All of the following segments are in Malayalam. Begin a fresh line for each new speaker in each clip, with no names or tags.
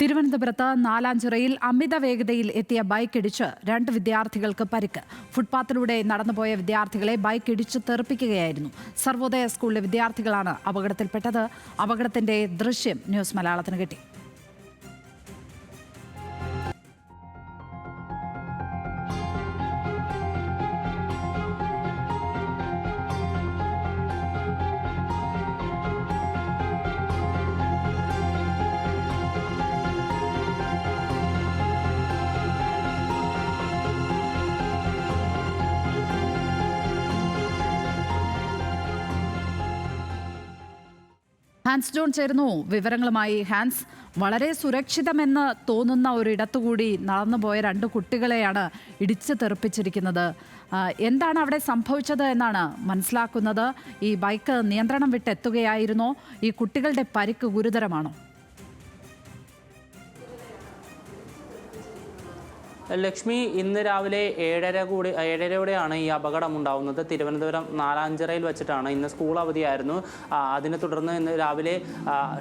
തിരുവനന്തപുരത്ത് നാലാഞ്ചിറയിൽ അമിത വേഗതയിൽ എത്തിയ ബൈക്ക് ഇടിച്ച് 2 വിദ്യാർത്ഥികൾക്ക് പരിക്ക്. ഫുട്പാത്തിലൂടെ നടന്നുപോയ വിദ്യാർത്ഥികളെ ബൈക്ക് ഇടിച്ച് തെറിപ്പിക്കുകയായിരുന്നു. സർവോദയ സ്കൂളിലെ വിദ്യാർത്ഥികളാണ് അപകടത്തിൽപ്പെട്ടത്. അപകടത്തിന്റെ ദൃശ്യം ന്യൂസ് മലയാളത്തിന് കിട്ടി. ഹാൻസ് ജോൺ ചേരുന്നു വിവരങ്ങളുമായി. ഹാൻസ്, വളരെ സുരക്ഷിതമെന്ന് തോന്നുന്ന ഒരിടത്തുകൂടി നടന്നുപോയ 2 കുട്ടികളെയാണ് ഇടിച്ച് തെറിപ്പിച്ചിരിക്കുന്നത്. എന്താണ് അവിടെ സംഭവിച്ചത് എന്നാണ് മനസ്സിലാക്കുന്നത്? ഈ ബൈക്ക് നിയന്ത്രണം വിട്ടെത്തുകയായിരുന്നോ? ഈ കുട്ടികളുടെ പരിക്ക് ഗുരുതരമാണോ?
ലക്ഷ്മി, ഇന്ന് രാവിലെ 7:30 ഈ അപകടം ഉണ്ടാവുന്നത്. തിരുവനന്തപുരം നാലാഞ്ചിറയിൽ വെച്ചിട്ടാണ്. ഇന്ന് സ്കൂൾ അവധിയായിരുന്നു. അതിനെ തുടർന്ന് ഇന്ന് രാവിലെ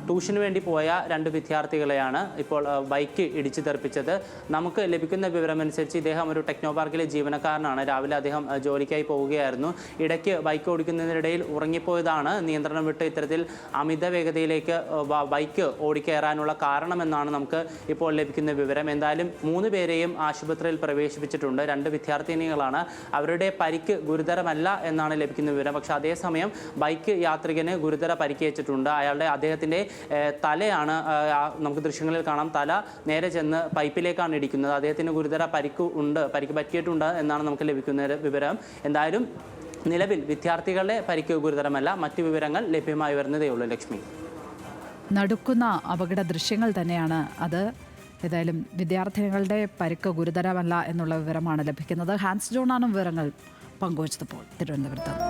ട്യൂഷന് വേണ്ടി പോയ 2 വിദ്യാർത്ഥികളെയാണ് ഇപ്പോൾ ബൈക്ക് ഇടിച്ചു തെറിപ്പിച്ചത്. നമുക്ക് ലഭിക്കുന്ന വിവരമനുസരിച്ച് ഇദ്ദേഹം ഒരു ടെക്നോ പാർക്കിലെ ജീവനക്കാരനാണ്. രാവിലെ അദ്ദേഹം ജോലിക്കായി പോവുകയായിരുന്നു. ഇടയ്ക്ക് ബൈക്ക് ഓടിക്കുന്നതിനിടയിൽ ഉറങ്ങിപ്പോയതാണ് നിയന്ത്രണം വിട്ട് ഇത്തരത്തിൽ അമിത വേഗതയിലേക്ക് ബൈക്ക് ഓടിക്കയറാനുള്ള കാരണമെന്നാണ് നമുക്ക് ഇപ്പോൾ ലഭിക്കുന്ന വിവരം. എന്തായാലും 3 പേരെയും ആശുപത്രിയിൽ പ്രവേശിപ്പിച്ചിട്ടുണ്ട്. 2 വിദ്യാർത്ഥിനികളാണ്. അവരുടെ പരിക്ക് ഗുരുതരമല്ല എന്നാണ് ലഭിക്കുന്ന വിവരം. പക്ഷേ അതേസമയം ബൈക്ക് യാത്രികന് ഗുരുതര പരിക്കേറ്റിട്ടുണ്ട്. അദ്ദേഹത്തിൻ്റെ തലയാണ്, നമുക്ക് ദൃശ്യങ്ങളിൽ കാണാം, തല നേരെ ചെന്ന് പൈപ്പിലേക്കാണ് ഇടിക്കുന്നത്. അദ്ദേഹത്തിന് ഗുരുതര പരിക്ക് പറ്റിയിട്ടുണ്ട് എന്നാണ് നമുക്ക് ലഭിക്കുന്ന വിവരം. എന്തായാലും നിലവിൽ വിദ്യാർത്ഥികളുടെ പരിക്ക് ഗുരുതരമല്ല. മറ്റു വിവരങ്ങൾ ലഭ്യമായി വരുന്നതേ ഉള്ളൂ. ലക്ഷ്മി,
നടുക്കുന്ന അപകട ദൃശ്യങ്ങൾ തന്നെയാണ് അത്. ഏതായാലും വിദ്യാർത്ഥികളുടെ പരിക്ക് ഗുരുതരമല്ല എന്നുള്ള വിവരമാണ് ലഭിക്കുന്നത്. ഹാൻസ് ജോണാണ് വിവരങ്ങൾ പങ്കുവച്ചപ്പോൾ തിരുവനന്തപുരത്ത്.